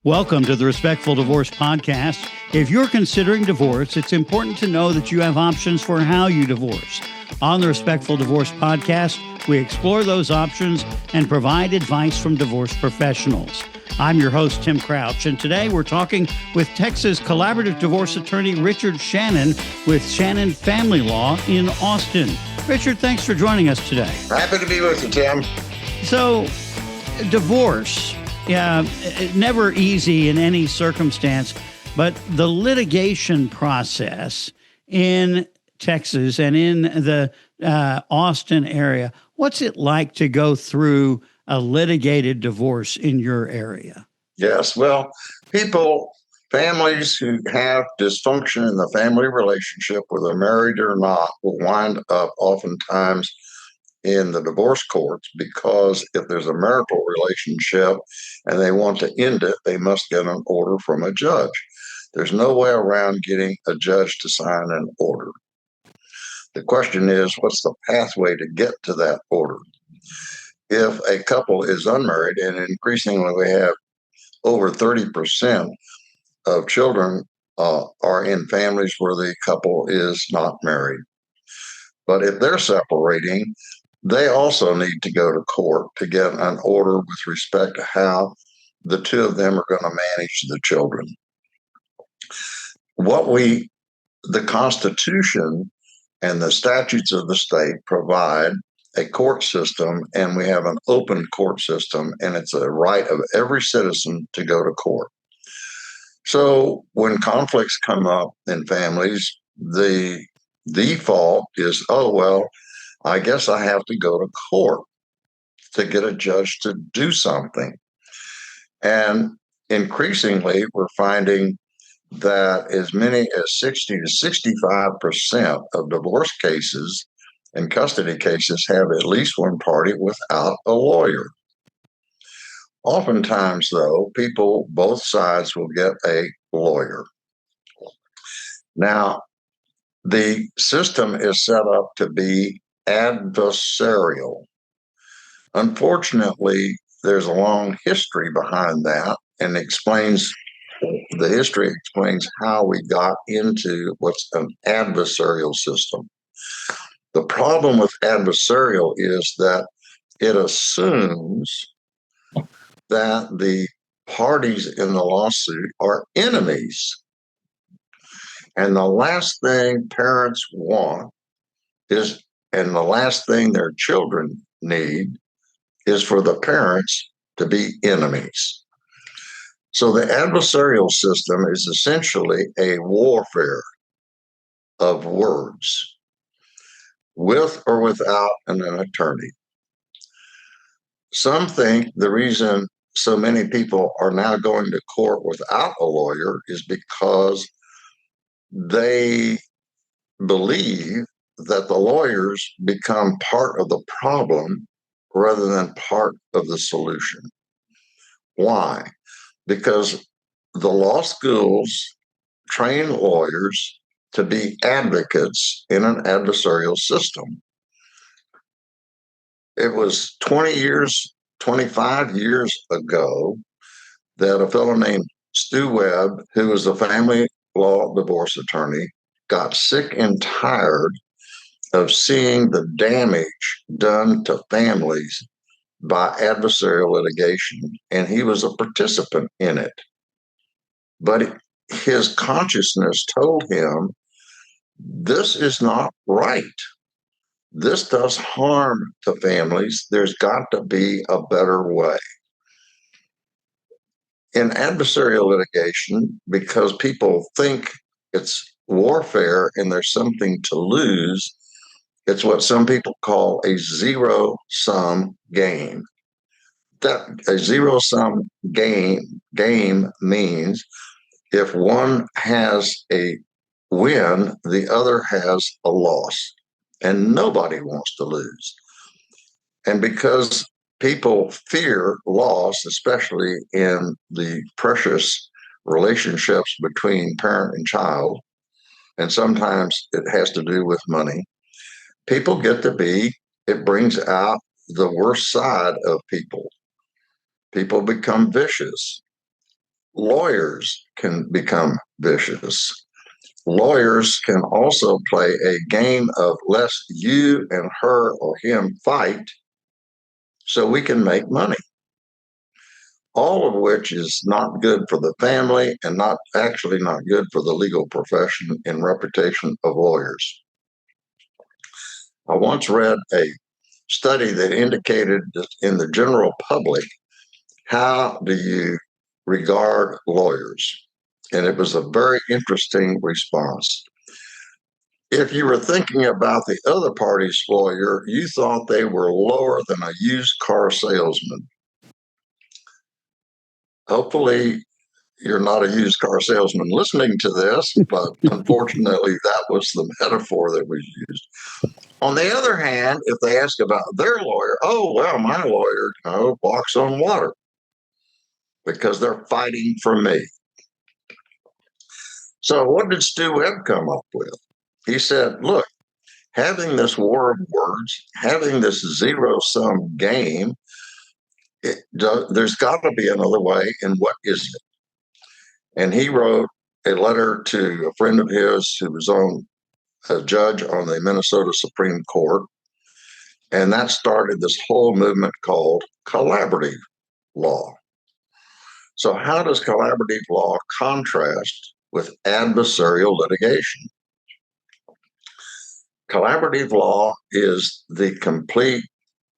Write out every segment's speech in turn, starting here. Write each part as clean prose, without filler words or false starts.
Welcome to the Respectful Divorce Podcast. If you're considering divorce, it's important to know that you have options for how you divorce. On the Respectful Divorce Podcast, we explore those options and provide advice from divorce professionals. I'm your host, Tim Crouch, and today we're talking with Texas collaborative divorce attorney Richard Shannon with Shannon Family Law in Austin. Richard, thanks for joining us today. Happy to be with you, Tim. So, divorce. Yeah, never easy in any circumstance, but the litigation process in Texas and in the Austin area, what's it like to go through a litigated divorce in your area? Yes, well, families who have dysfunction in the family relationship, whether married or not, will wind up oftentimes in the divorce courts, because if there's a marital relationship and they want to end it, they must get an order from a judge. There's no way around getting a judge to sign an order. The question is, what's the pathway to get to that order? If a couple is unmarried, and increasingly we have over 30% of children are in families where the couple is not married. But if they're separating, they also need to go to court to get an order with respect to how the two of them are going to manage the children. The Constitution and the statutes of the state provide a court system, and we have an open court system, and it's a right of every citizen to go to court. So when conflicts come up in families, the default is, I guess I have to go to court to get a judge to do something. And increasingly, we're finding that as many as 60 to 65% of divorce cases and custody cases have at least one party without a lawyer. Oftentimes, though, both sides will get a lawyer. Now, the system is set up to be adversarial. Unfortunately, there's a long history behind that, and the history explains how we got into what's an adversarial system. The problem with adversarial is that it assumes that the parties in the lawsuit are enemies. And the last thing parents want and the last thing their children need is for the parents to be enemies. So the adversarial system is essentially a warfare of words, with or without an attorney. Some think the reason so many people are now going to court without a lawyer is because they believe that the lawyers become part of the problem rather than part of the solution. Why? Because the law schools train lawyers to be advocates in an adversarial system. It was 25 years ago that a fellow named Stu Webb, who was a family law divorce attorney, got sick and tired of seeing the damage done to families by adversarial litigation, and he was a participant in it. But his consciousness told him, this is not right. This does harm to families. There's got to be a better way. In adversarial litigation, because people think it's warfare and there's something to lose, it's what some people call a zero-sum game. That a zero-sum game means if one has a win, the other has a loss, and nobody wants to lose. And because people fear loss, especially in the precious relationships between parent and child, and sometimes it has to do with money, it brings out the worst side of people. People become vicious. lawyers can become vicious. Lawyers can also play a game of let's you and her or him fight so we can make money. All of which is not good for the family and not good for the legal profession and reputation of lawyers. I once read a study that indicated that in the general public, how do you regard lawyers? And it was a very interesting response. If you were thinking about the other party's lawyer, you thought they were lower than a used car salesman. Hopefully, you're not a used car salesman listening to this, but unfortunately, that was the metaphor that was used. On the other hand, if they ask about their lawyer, oh, well, my lawyer walks on water because they're fighting for me. So what did Stu Webb come up with? He said, look, having this war of words, having this zero-sum game, there's got to be another way, and what is it? And he wrote a letter to a friend of his who was a judge on the Minnesota Supreme Court, and that started this whole movement called collaborative law. So how does collaborative law contrast with adversarial litigation? Collaborative law is the complete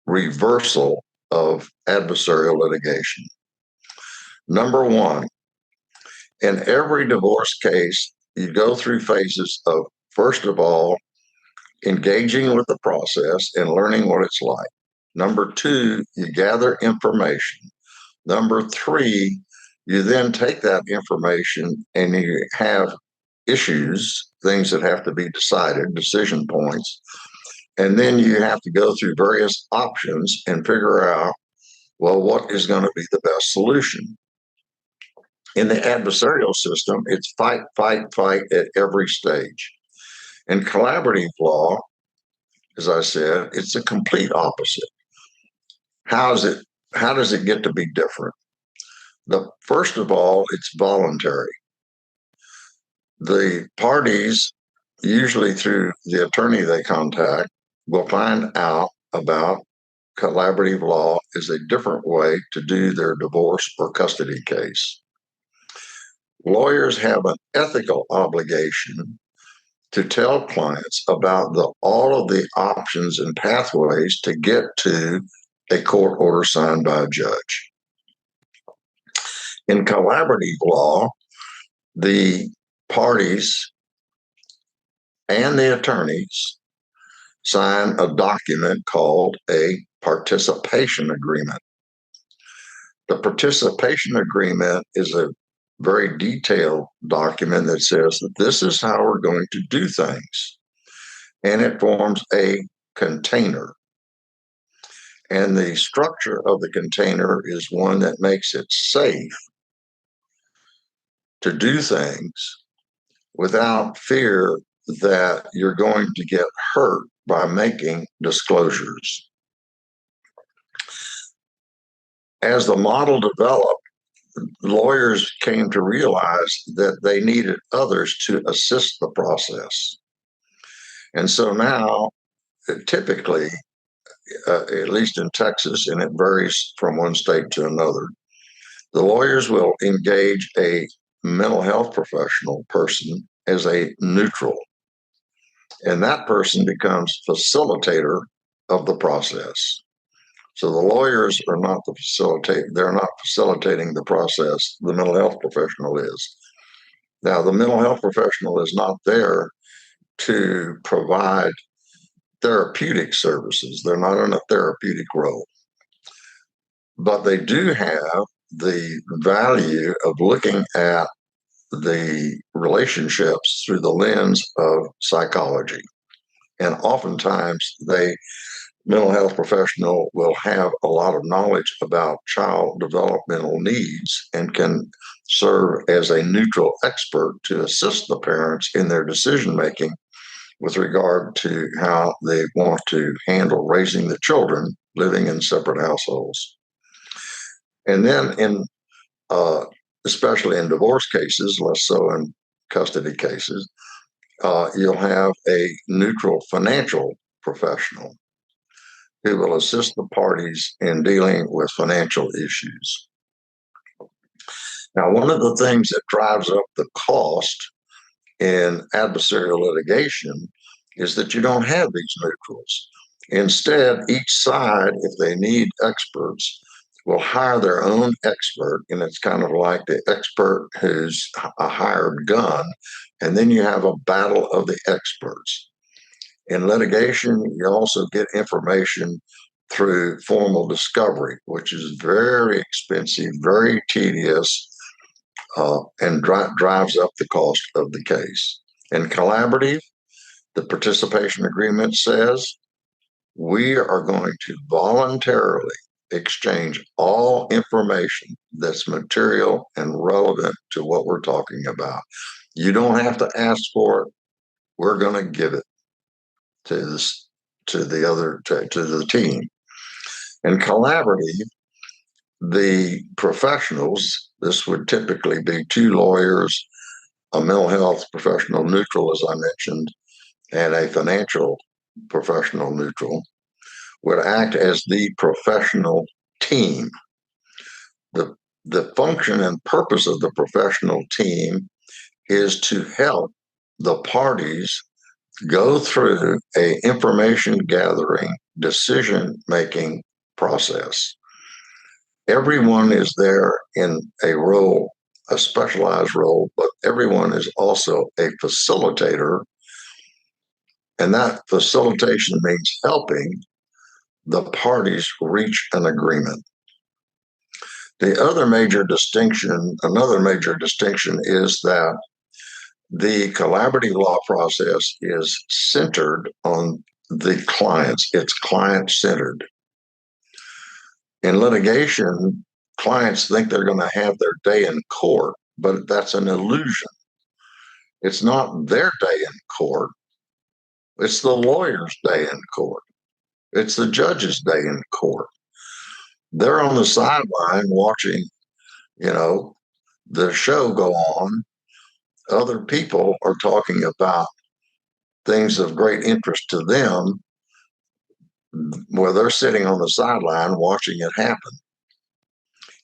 reversal of adversarial litigation. Number one, in every divorce case, you go through phases of, first of all, engaging with the process and learning what it's like. Number two, you gather information. Number three, you then take that information and you have issues, things that have to be decided, decision points. And then you have to go through various options and figure out, well, what is going to be the best solution? In the adversarial system, it's fight, fight, fight at every stage. In collaborative law, as I said, it's a complete opposite. How does it get to be different? First of all, it's voluntary. The parties, usually through the attorney they contact, will find out about collaborative law is a different way to do their divorce or custody case. Lawyers have an ethical obligation to tell clients about all of the options and pathways to get to a court order signed by a judge. In collaborative law, the parties and the attorneys sign a document called a participation agreement. The participation agreement is a very detailed document that says that this is how we're going to do things. And it forms a container. And the structure of the container is one that makes it safe to do things without fear that you're going to get hurt by making disclosures. As the model developed, lawyers came to realize that they needed others to assist the process. And so now, typically, at least in Texas, and it varies from one state to another, the lawyers will engage a mental health professional person as a neutral. And that person becomes facilitator of the process. So the lawyers are not they're not facilitating the process. The mental health professional is. Now, the mental health professional is not there to provide therapeutic services. They're not in a therapeutic role. But they do have the value of looking at the relationships through the lens of psychology. And oftentimes mental health professional will have a lot of knowledge about child developmental needs and can serve as a neutral expert to assist the parents in their decision making with regard to how they want to handle raising the children living in separate households. And then in especially in divorce cases, less so in custody cases, you'll have a neutral financial professional who will assist the parties in dealing with financial issues. Now, one of the things that drives up the cost in adversarial litigation is that you don't have these neutrals. Instead, each side, if they need experts, will hire their own expert, and it's kind of like the expert who's a hired gun, and then you have a battle of the experts. In litigation, you also get information through formal discovery, which is very expensive, very tedious, and drives up the cost of the case. In collaborative, the participation agreement says we are going to voluntarily exchange all information that's material and relevant to what we're talking about. You don't have to ask for it. We're going to give it to the team. In collaborative, the professionals, this would typically be two lawyers, a mental health professional neutral, as I mentioned, and a financial professional neutral, would act as the professional team. The function and purpose of the professional team is to help the parties go through a information gathering, decision making process. Everyone is there in a role, a specialized role, but everyone is also a facilitator. And that facilitation means helping the parties reach an agreement. Another major distinction is that the collaborative law process is centered on the clients. It's client-centered. In litigation, clients think they're going to have their day in court, but that's an illusion. It's not their day in court. It's the lawyer's day in court. It's the judge's day in court. They're on the sideline watching, the show go on. Other people are talking about things of great interest to them, where they're sitting on the sideline watching it happen.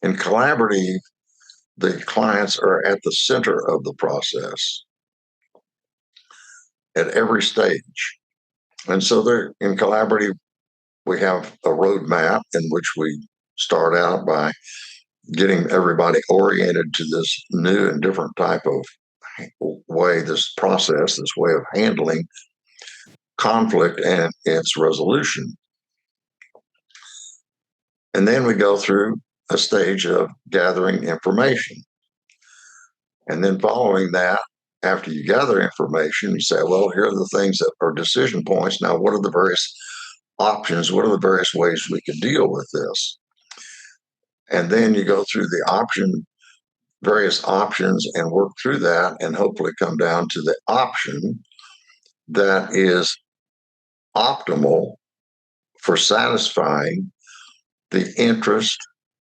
In collaborative, the clients are at the center of the process at every stage. And so they're in collaborative, we have a roadmap in which we start out by getting everybody oriented to this new and different type of way, this process, this way of handling conflict and its resolution. And then we go through a stage of gathering information. And then following that, after you gather information, you say, well, here are the things that are decision points. Now, what are the various options? What are the various ways we can deal with this? And then you go through the various options and work through that and hopefully come down to the option that is optimal for satisfying the interest,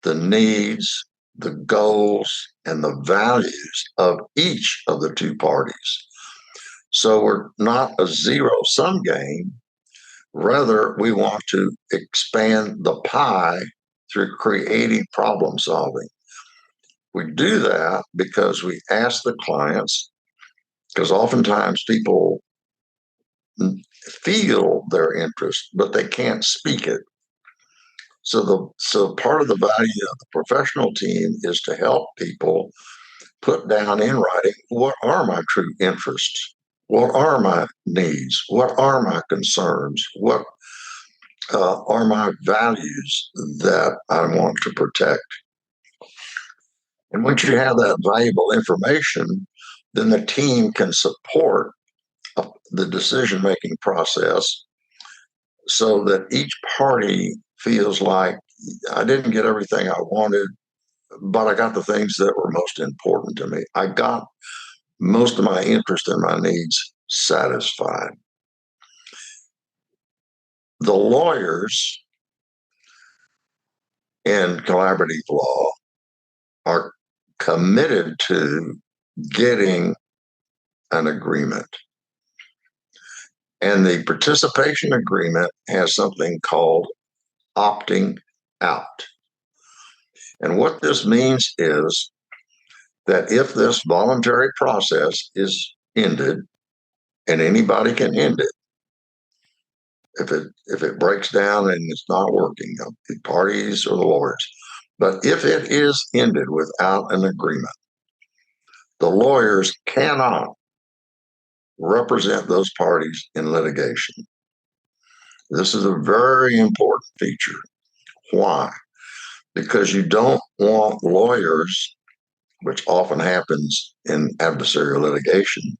the needs, the goals, and the values of each of the two parties. So we're not a zero-sum game. Rather, we want to expand the pie through creative problem solving. We do that because we ask the clients, because oftentimes people feel their interest, but they can't speak it. So part of the value of the professional team is to help people put down in writing, what are my true interests? What are my needs? What are my concerns? What are my values that I want to protect? And once you have that valuable information, then the team can support the decision-making process so that each party feels like I didn't get everything I wanted, but I got the things that were most important to me. I got most of my interest and my needs satisfied. The lawyers in collaborative law are committed to getting an agreement. And the participation agreement has something called opting out. And what this means is that if this voluntary process is ended, and anybody can end it, if it breaks down and it's not working, the parties or the lawyers. But if it is ended without an agreement, the lawyers cannot represent those parties in litigation. This is a very important feature. Why? Because you don't want lawyers, which often happens in adversarial litigation,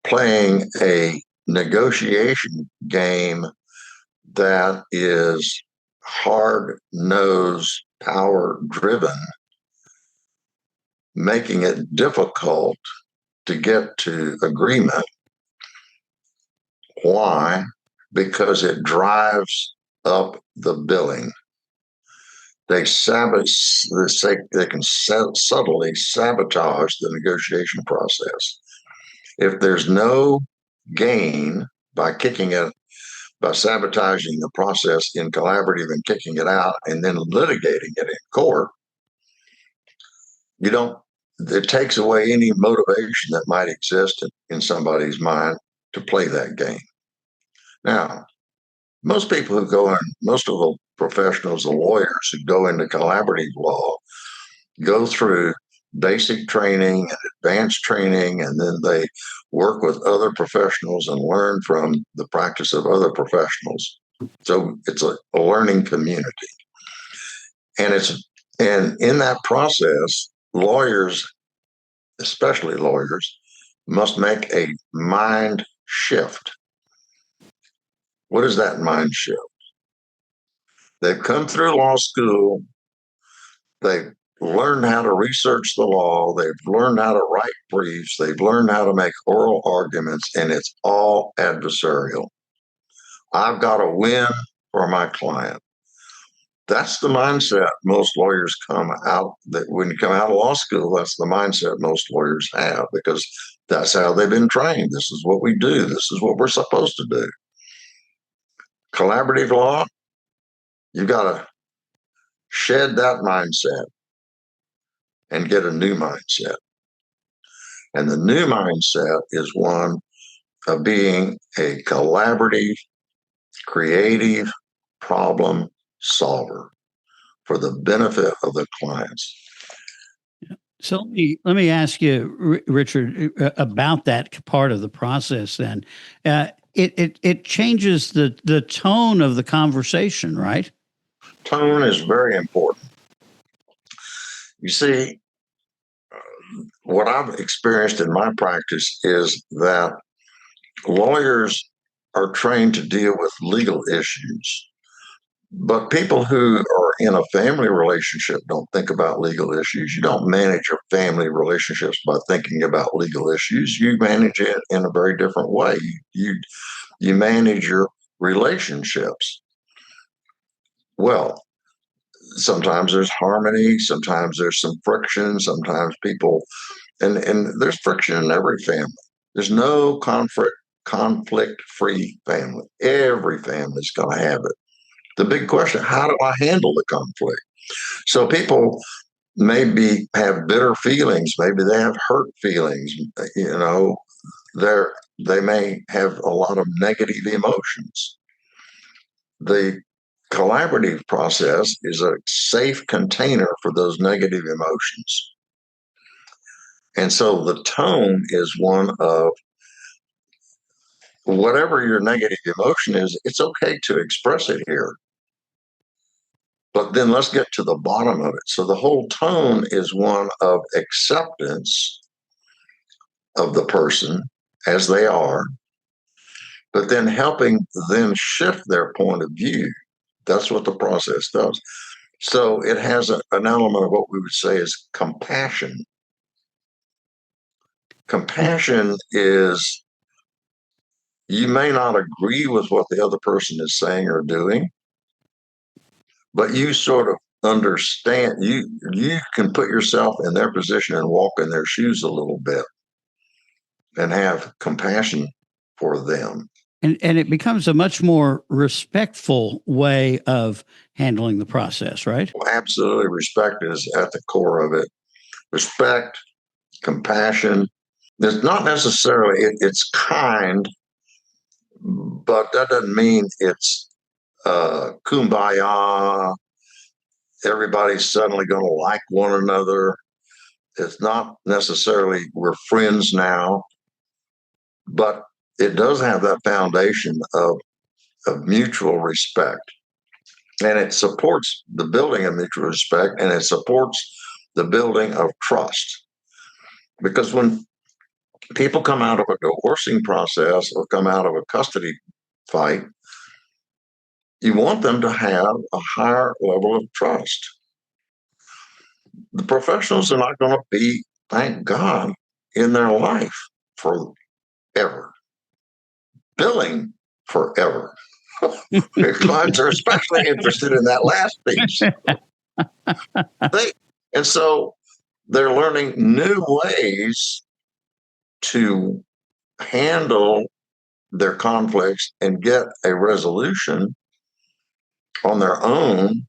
playing a negotiation game that is hard-nosed, power-driven, making it difficult to get to agreement. Why? Because it drives up the billing. They can subtly sabotage the negotiation process. If there's no gain by sabotaging the process in collaborative and kicking it out and then litigating it in court, it takes away any motivation that might exist in somebody's mind to play that game. Now, most of the professionals, the lawyers who go into collaborative law, go through basic training and advanced training, and then they work with other professionals and learn from the practice of other professionals. So it's a learning community. And in that process, lawyers, especially lawyers, must make a mind shift. What is that mind shift? They've come through law school. They've learned how to research the law. They've learned how to write briefs. They've learned how to make oral arguments, and it's all adversarial. I've got to win for my client. That's the mindset most lawyers when you come out of law school, that's the mindset most lawyers have, because that's how they've been trained. This is what we do. This is what we're supposed to do. Collaborative law, you've got to shed that mindset and get a new mindset. And the new mindset is one of being a collaborative, creative problem solver for the benefit of the clients. So let me ask you, Richard, about that part of the process. Then, it changes the tone of the conversation, right? Tone is very important. You see, what I've experienced in my practice is that lawyers are trained to deal with legal issues. But people who are in a family relationship don't think about legal issues. You don't manage your family relationships by thinking about legal issues. You manage it in a very different way. You manage your relationships. Well, sometimes there's harmony, sometimes there's some friction, sometimes people, and there's friction in every family. There's no conflict-free family. Every family's going to have it. The big question, how do I handle the conflict? So people maybe have bitter feelings. Maybe they have hurt feelings. They may have a lot of negative emotions. The collaborative process is a safe container for those negative emotions. And so the tone is one of, whatever your negative emotion is, it's okay to express it here. But then let's get to the bottom of it. So the whole tone is one of acceptance of the person as they are, but then helping them shift their point of view. That's what the process does. So it has an element of what we would say is compassion. Compassion is, you may not agree with what the other person is saying or doing, but you sort of understand, you can put yourself in their position and walk in their shoes a little bit and have compassion for them. And it becomes a much more respectful way of handling the process, right? Well, absolutely, respect is at the core of it. Respect, compassion. It's not necessarily, it's kind, but that doesn't mean it's kumbaya. Everybody's suddenly going to like one another. It's not necessarily we're friends now, but it does have that foundation of mutual respect. And it supports the building of mutual respect, and it supports the building of trust. Because when people come out of a divorcing process or come out of a custody fight, you want them to have a higher level of trust. The professionals are not going to be, thank God, in their life forever, billing forever. Clients are especially interested in that last piece. And so they're learning new ways to handle their conflicts and get a resolution on their own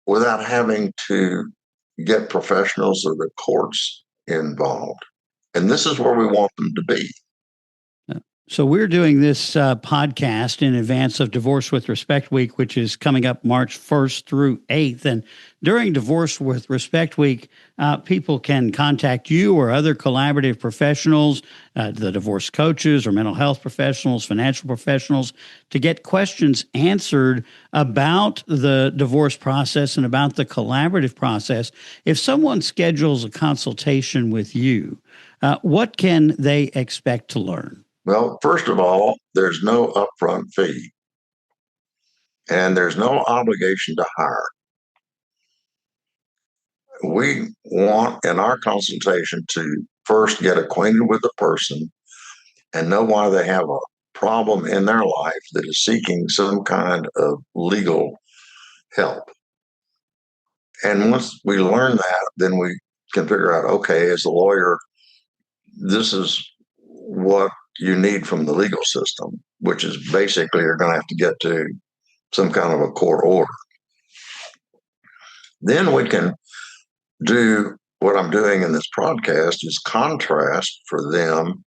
without having to get professionals or the courts involved. And this is where we want them to be. So we're doing this podcast in advance of Divorce with Respect Week, which is coming up March 1st through 8th. And during Divorce with Respect Week, people can contact you or other collaborative professionals, the divorce coaches or mental health professionals, financial professionals, to get questions answered about the divorce process and about the collaborative process. If someone schedules a consultation with you, what can they expect to learn? Well, first of all, there's no upfront fee, and there's no obligation to hire. We want in our consultation to first get acquainted with the person and know why they have a problem in their life that is seeking some kind of legal help. And once we learn that, then we can figure out, okay, as a lawyer, this is what you need from the legal system, which is basically you're going to have to get to some kind of a court order. Then we can do what I'm doing in this podcast is contrast for them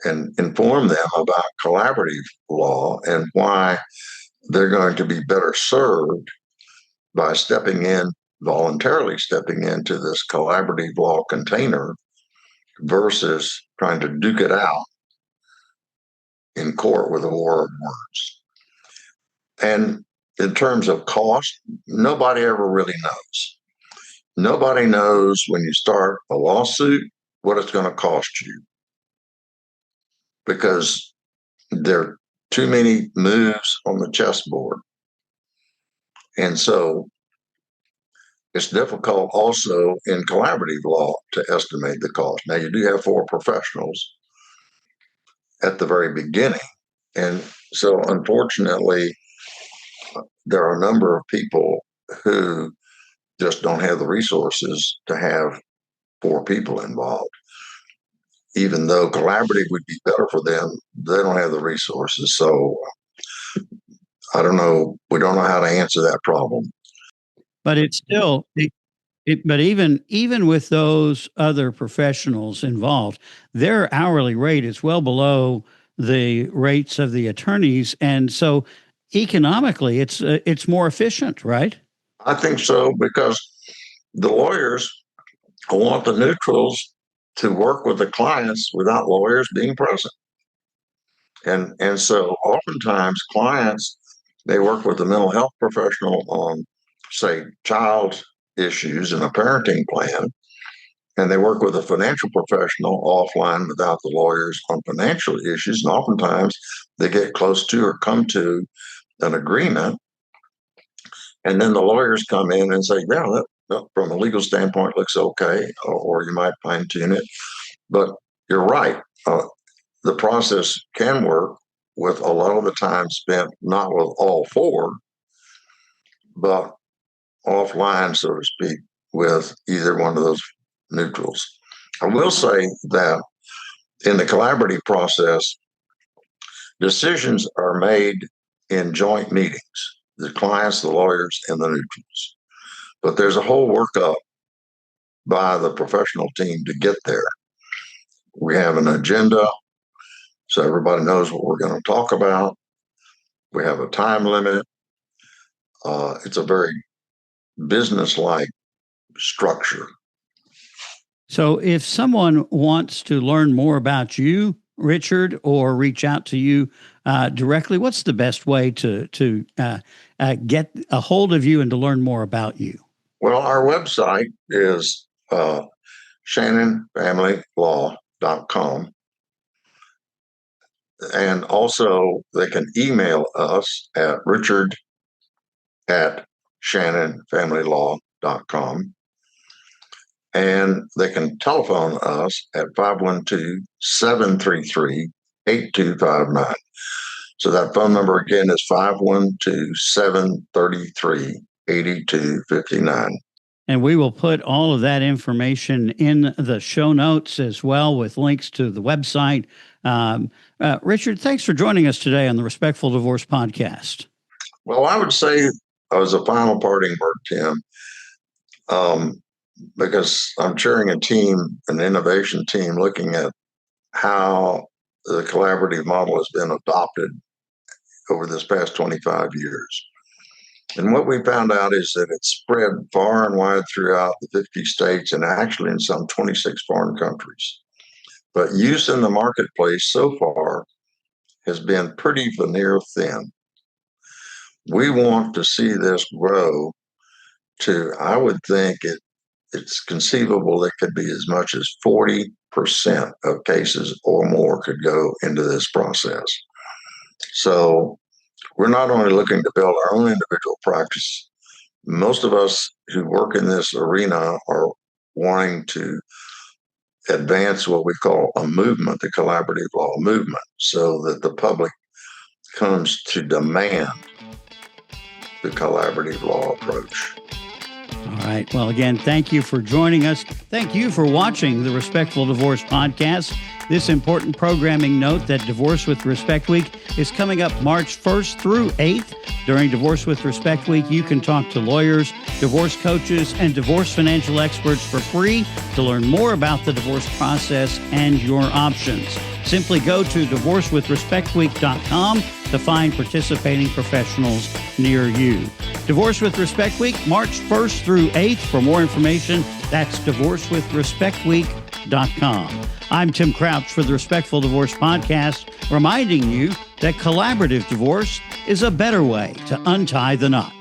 and inform them about collaborative law and why they're going to be better served by voluntarily stepping into this collaborative law container versus trying to duke it out in court with a war of words. And in terms of cost, nobody ever really knows. Nobody knows when you start a lawsuit what it's going to cost you because there are too many moves on the chessboard. And so it's difficult also in collaborative law to estimate the cost. Now, you do have four professionals at the very beginning. And so, unfortunately, there are a number of people who just don't have the resources to have four people involved. Even though collaborative would be better for them, they don't have the resources. So I don't know. We don't know how to answer that problem. But it's still, but even with those other professionals involved, their hourly rate is well below the rates of the attorneys, and so economically, it's more efficient, right? I think so because the lawyers want the neutrals to work with the clients without lawyers being present. And so oftentimes clients, they work with the mental health professional on, say, child issues and a parenting plan, and they work with a financial professional offline without the lawyers on financial issues. And oftentimes they get close to or come to an agreement. And then the lawyers come in and say, yeah, that from a legal standpoint looks okay, or you might fine tune it. But you're right. The process can work with a lot of the time spent not with all four, but offline, so to speak, with either one of those neutrals. I will say that in the collaborative process, decisions are made in joint meetings, the clients, the lawyers, and the neutrals. But there's a whole workup by the professional team to get there. We have an agenda, so everybody knows what we're going to talk about. We have a time limit. It's a very business-like structure. So if someone wants to learn more about you, Richard, or reach out to you directly, what's the best way to get a hold of you and to learn more about you? Well, our website is shannonfamilylaw.com. And also they can email us at richard@shannonfamilylaw.com. And they can telephone us at 512-733-8259. So that phone number again is 512-733-8259. And we will put all of that information in the show notes as well, with links to the website. Richard, thanks for joining us today on the Respectful Divorce Podcast. Well, I would say as a final parting word, Tim, because I'm chairing a team, an innovation team, looking at how the collaborative model has been adopted over this past 25 years. And what we found out is that it's spread far and wide throughout the 50 states and actually in some 26 foreign countries. But use in the marketplace so far has been pretty veneer thin. We want to see this grow to, I would think it's conceivable it could be as much as 40% of cases or more could go into this process. So we're not only looking to build our own individual practice, most of us who work in this arena are wanting to advance what we call a movement, the collaborative law movement, so that the public comes to demand the collaborative law approach. All right. Well, again, thank you for joining us. Thank you for watching the Respectful Divorce Podcast. This important programming note that Divorce with Respect Week is coming up March 1st through 8th. During Divorce with Respect Week, you can talk to lawyers, divorce coaches, and divorce financial experts for free to learn more about the divorce process and your options. Simply go to divorcewithrespectweek.com to find participating professionals near you. Divorce with Respect Week, March 1st through 8th. For more information, that's divorcewithrespectweek.com. I'm Tim Crouch for the Respectful Divorce Podcast, reminding you that collaborative divorce is a better way to untie the knot.